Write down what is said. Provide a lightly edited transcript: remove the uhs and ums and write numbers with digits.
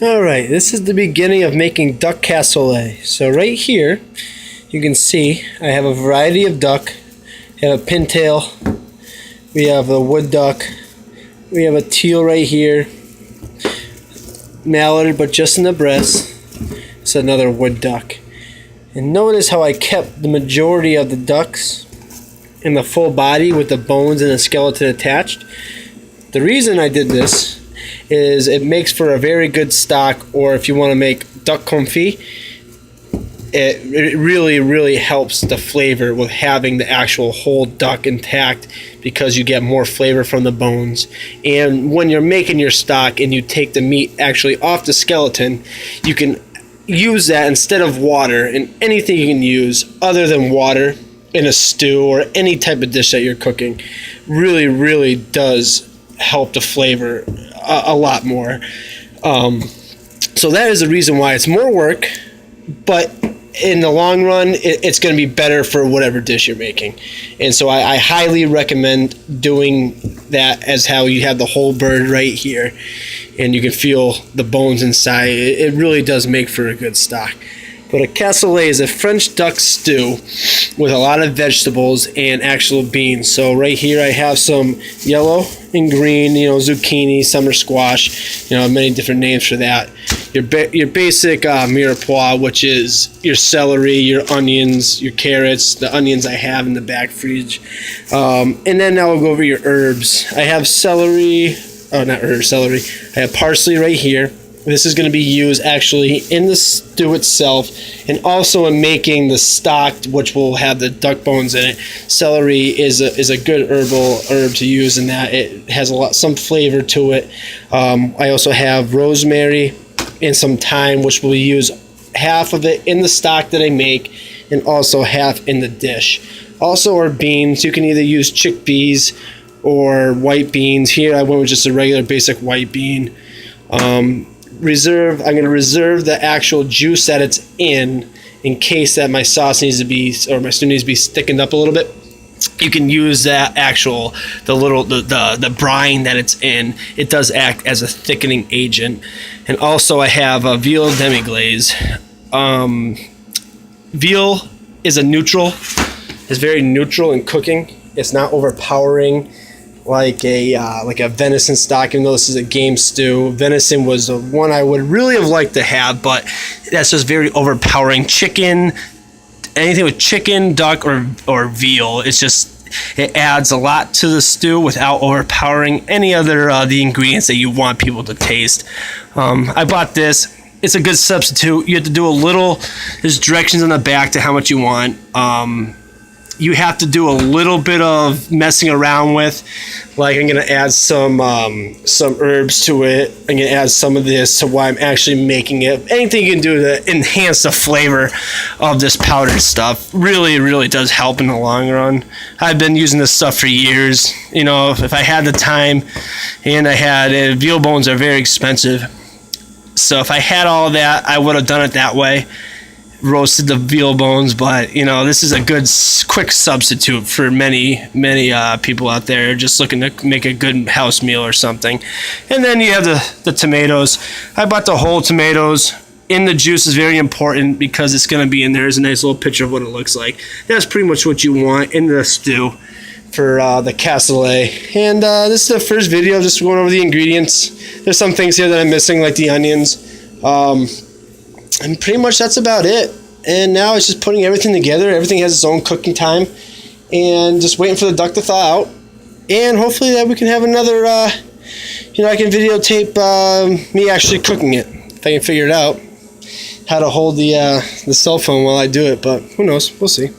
Alright, this is the beginning of making duck cassoulet. So right here, you can see I have a variety of duck. I have a pintail, we have a wood duck, we have a teal right here, mallard but just in the breast. It's another wood duck. And notice how I kept the majority of the ducks in the full body with the bones and the skeleton attached. The reason I did this is it makes for a very good stock, or if you want to make duck confit, it really helps the flavor with having the actual whole duck intact, because you get more flavor from the bones. And when you're making your stock and you take the meat actually off the skeleton, you can use that instead of water, and anything you can use other than water in a stew or any type of dish that you're cooking really does help the flavor a lot more. So that is the reason why it's more work, but in the long run it's going to be better for whatever dish you're making. And so I highly recommend doing that, as how you have the whole bird right here and you can feel the bones inside. It really does make for a good stock. But a cassoulet is a French duck stew with a lot of vegetables and actual beans. So right here I have some yellow and green, zucchini, summer squash, many different names for that. Your basic mirepoix, which is your celery, your onions, your carrots. The onions I have in the back fridge. And then now we'll go over your herbs. I have celery. Oh, not herbs, celery. I have parsley right here. This is going to be used actually in the stew itself, and also in making the stock, which will have the duck bones in it. Celery is a good herb to use in that. It has some flavor to it. I also have rosemary and some thyme, which will use half of it in the stock that I make, and also half in the dish. Also, our beans, you can either use chickpeas or white beans. Here I went with just a regular basic white bean. I'm going to reserve the actual juice that it's in case that my sauce needs to be, or my stew needs to be thickened up a little bit. You can use that the brine that it's in. It does act as a thickening agent. And also I have a veal demi-glaze. Veal is it's very neutral in cooking. It's not overpowering like a venison stock, even though this is a game stew. Venison was the one I would really have liked to have, but that's just very overpowering. Chicken, anything with chicken, duck, or veal, it adds a lot to the stew without overpowering any other the ingredients that you want people to taste. I bought this. It's a good substitute. You have to do there's directions on the back to how much you want. You have to do a little bit of messing around with. Like, I'm going to add some herbs to it. I'm going to add some of this to why I'm actually making it. Anything you can do to enhance the flavor of this powdered stuff really does help in the long run. I've been using this stuff for years. If I had the time, and veal bones are very expensive. So if I had all of that, I would have done it that way. Roasted the veal bones, but this is a good quick substitute for many people out there just looking to make a good house meal or something. And then you have the tomatoes. I bought the whole tomatoes. In the juice is very important because it's going to be in there. There's a nice little picture of what it looks like. That's pretty much what you want in the stew for the cassoulet. And this is the first video just going over the ingredients. There's some things here that I'm missing, like the onions. And pretty much that's about it. And now it's just putting everything together. Everything has its own cooking time, and just waiting for the duck to thaw out. And hopefully that we can have another, I can videotape me actually cooking it, if I can figure it out, how to hold the cell phone while I do it. But who knows? We'll see.